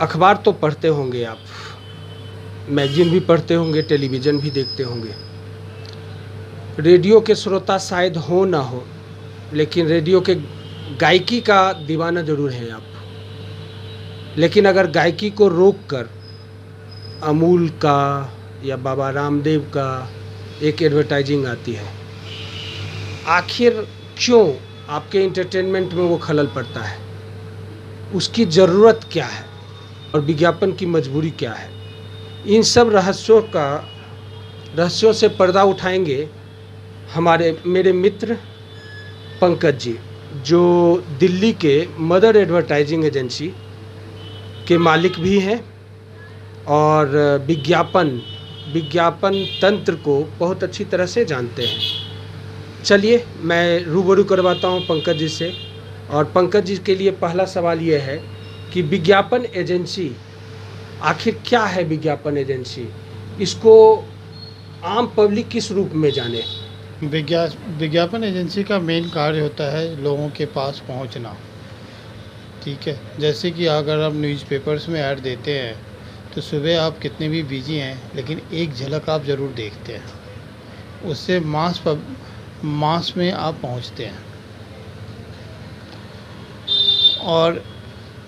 अखबार तो पढ़ते होंगे आप, मैगजीन भी पढ़ते होंगे, टेलीविज़न भी देखते होंगे। रेडियो के श्रोता शायद हो ना हो, लेकिन रेडियो के गायकी का दीवाना ज़रूर हैं आप। लेकिन अगर गायकी को रोक कर अमूल का या बाबा रामदेव का एक एडवर्टाइजिंग आती है, आखिर क्यों आपके एंटरटेनमेंट में वो खलल पड़ता है? उसकी ज़रूरत क्या है और विज्ञापन की मजबूरी क्या है? इन सब रहस्यों से पर्दा उठाएंगे मेरे मित्र पंकज जी, जो दिल्ली के मदर एडवर्टाइजिंग एजेंसी के मालिक भी हैं और विज्ञापन तंत्र को बहुत अच्छी तरह से जानते हैं। चलिए मैं रूबरू करवाता हूं पंकज जी से। और पंकज जी के लिए पहला सवाल ये है कि विज्ञापन एजेंसी आखिर क्या है? विज्ञापन एजेंसी, इसको आम पब्लिक किस रूप में जाने? विज्ञापन एजेंसी का मेन कार्य होता है लोगों के पास पहुंचना। ठीक है, जैसे कि अगर आप न्यूज़पेपर्स में ऐड देते हैं तो सुबह आप कितने भी बिजी हैं लेकिन एक झलक आप ज़रूर देखते हैं, उससे मास में आप पहुंचते हैं। और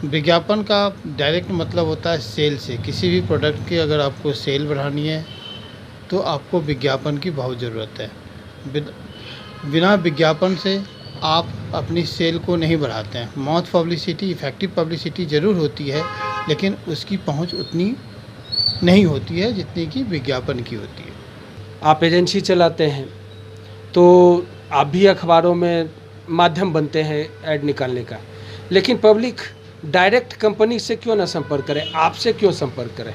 विज्ञापन का डायरेक्ट मतलब होता है सेल से। किसी भी प्रोडक्ट की अगर आपको सेल बढ़ानी है तो आपको विज्ञापन की बहुत ज़रूरत है। बिना विज्ञापन से आप अपनी सेल को नहीं बढ़ाते हैं। माउथ पब्लिसिटी, इफ़ेक्टिव पब्लिसिटी ज़रूर होती है, लेकिन उसकी पहुंच उतनी नहीं होती है जितनी कि विज्ञापन की होती है। आप एजेंसी चलाते हैं तो आप भी अखबारों में माध्यम बनते हैं ऐड निकालने का, लेकिन पब्लिक डायरेक्ट कंपनी से क्यों ना संपर्क करे, आपसे क्यों संपर्क करे?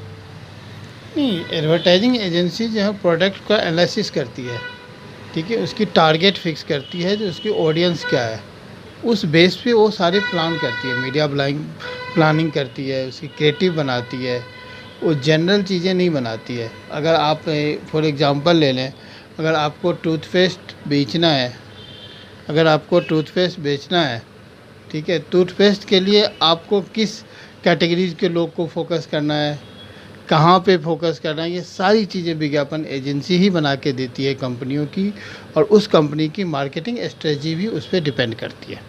नहीं, एडवर्टाइजिंग एजेंसी जो है प्रोडक्ट का एनालिसिस करती है। ठीक है, उसकी टारगेट फिक्स करती है, जो उसकी ऑडियंस क्या है, उस बेस पे वो सारे प्लान करती है। मीडिया प्लानिंग करती है, उसकी क्रिएटिव बनाती है, वो जनरल चीज़ें नहीं बनाती है। अगर आप फॉर एग्जांपल ले लें, अगर आपको टूथपेस्ट बेचना है, ठीक है, टूथपेस्ट के लिए आपको किस कैटेगरीज के लोग को फोकस करना है, कहाँ पे फोकस करना है, ये सारी चीज़ें विज्ञापन एजेंसी ही बना के देती है कंपनियों की, और उस कंपनी की मार्केटिंग स्ट्रेटजी भी उस पर डिपेंड करती है।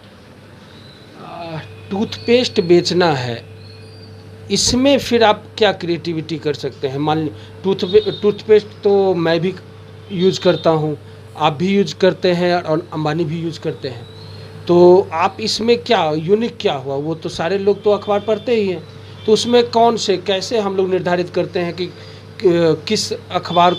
टूथपेस्ट बेचना है, इसमें फिर आप क्या क्रिएटिविटी कर सकते हैं? मान टूथपेस्ट तो मैं भी यूज़ करता हूँ, आप भी यूज़ करते हैं और अंबानी भी यूज़ करते हैं, तो आप इसमें क्या यूनिक क्या हुआ? वो तो सारे लोग तो अखबार पढ़ते ही हैं, तो उसमें कैसे हम लोग निर्धारित करते हैं कि किस अखबार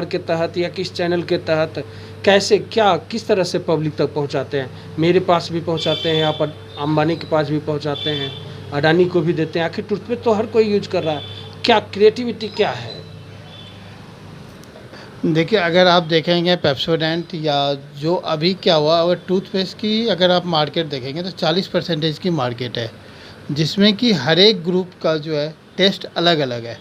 के तहत या किस चैनल के तहत किस तरह से पब्लिक तक पहुंचाते हैं? मेरे पास भी पहुंचाते हैं, आप अंबानी के पास भी पहुंचाते हैं, अडानी को भी देते हैं। आखिर टूथपेस्ट तो हर कोई यूज कर रहा है, क्या क्रिएटिविटी क्या है? देखिए, अगर आप देखेंगे पेप्सोडेंट या जो अभी क्या हुआ, अगर टूथपेस्ट की अगर आप मार्केट देखेंगे तो 40% की मार्केट है, जिसमें कि हर एक ग्रुप का जो है टेस्ट अलग अलग है।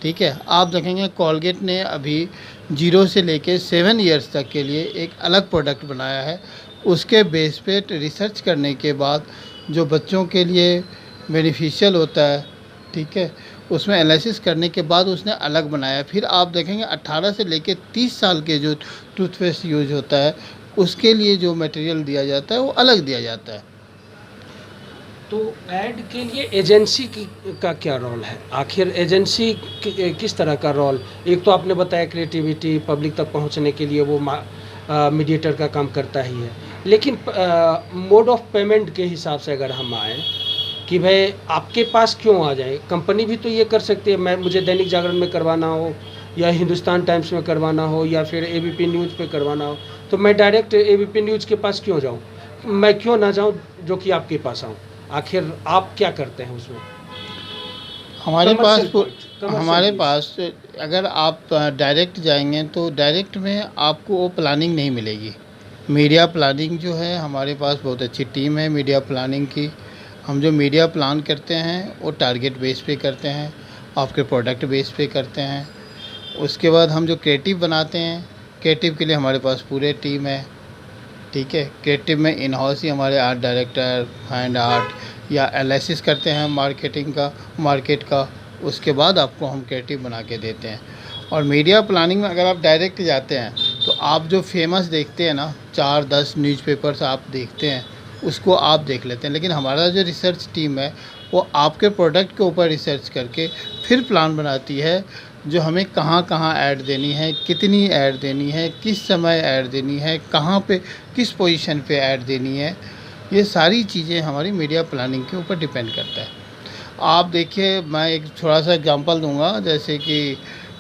ठीक है, आप देखेंगे कोलगेट ने अभी 0 से लेके 7 ईयर्स तक के लिए एक अलग प्रोडक्ट बनाया है। उसके बेस पे रिसर्च करने के बाद जो बच्चों के लिए बेनिफिशियल होता है, ठीक है, उसमें एनालिसिस करने के बाद उसने अलग बनाया। फिर आप देखेंगे 18 से लेके 30 साल के जो टूथपेस्ट यूज होता है, उसके लिए जो मटेरियल दिया जाता है वो अलग दिया जाता है। तो ऐड के लिए एजेंसी का क्या रोल है? आखिर एजेंसी किस तरह का रोल? एक तो आपने बताया क्रिएटिविटी, पब्लिक तक पहुंचने के लिए वो मीडिएटर का काम करता ही है, लेकिन मोड ऑफ पेमेंट के हिसाब से अगर हम आए कि भाई आपके पास क्यों आ जाए, कंपनी भी तो ये कर सकती है। मुझे दैनिक जागरण में करवाना हो या हिंदुस्तान टाइम्स में करवाना हो या फिर एबीपी न्यूज़ पे करवाना हो, तो मैं डायरेक्ट एबीपी न्यूज़ के पास क्यों जाऊँ? मैं क्यों ना जाऊँ जो कि आपके पास आऊँ? आखिर आप क्या करते हैं उसमें? हमारे पास अगर आप डायरेक्ट जाएंगे तो डायरेक्ट में आपको वो प्लानिंग नहीं मिलेगी। मीडिया प्लानिंग जो है, हमारे पास बहुत अच्छी टीम है मीडिया प्लानिंग की। हम जो मीडिया प्लान करते हैं वो टारगेट बेस पे करते हैं, आपके प्रोडक्ट बेस पे करते हैं। उसके बाद हम जो क्रिएटिव बनाते हैं, क्रिएटिव के लिए हमारे पास पूरे टीम है। ठीक है, क्रिएटिव में इन हाउस ही हमारे आर्ट डायरेक्टर, हैंड आर्ट या एनालिसिस करते हैं मार्केट का, उसके बाद आपको हम क्रिएटिव बना के देते हैं। और मीडिया प्लानिंग में अगर आप डायरेक्ट जाते हैं तो आप जो फेमस देखते हैं ना, 4-10 न्यूज़पेपर्स आप देखते हैं, उसको आप देख लेते हैं। लेकिन हमारा जो रिसर्च टीम है वो आपके प्रोडक्ट के ऊपर रिसर्च करके फिर प्लान बनाती है, जो हमें कहाँ कहाँ ऐड देनी है, कितनी ऐड देनी है, किस समय ऐड देनी है, कहाँ पे किस पोजीशन पे ऐड देनी है। ये सारी चीज़ें हमारी मीडिया प्लानिंग के ऊपर डिपेंड करता है। आप देखिए, मैं एक थोड़ा सा एग्जांपल दूंगा, जैसे कि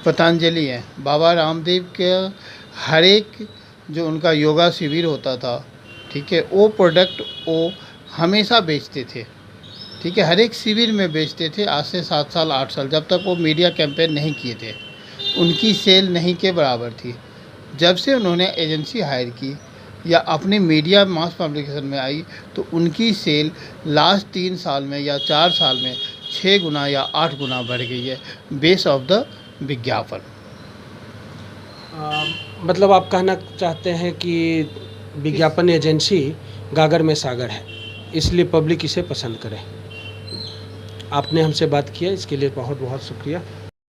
पतंजलि है, बाबा रामदेव के हर एक जो उनका योगा शिविर होता था, ठीक है, वो प्रोडक्ट वो हमेशा बेचते थे, ठीक है, हर एक शिविर में बेचते थे। आज से 7 साल 8 साल, जब तक वो मीडिया कैंपेन नहीं किए थे, उनकी सेल नहीं के बराबर थी। जब से उन्होंने एजेंसी हायर की या अपनी मीडिया मास पब्लिकेशन में आई, तो उनकी सेल लास्ट 3 साल में या 4 साल में 6 गुना या 8 गुना बढ़ गई है, बेस ऑफ द विज्ञापन। मतलब आप कहना चाहते हैं कि विज्ञापन एजेंसी गागर में सागर है, इसलिए पब्लिक इसे पसंद करे। आपने हमसे बात किया, इसके लिए बहुत बहुत शुक्रिया।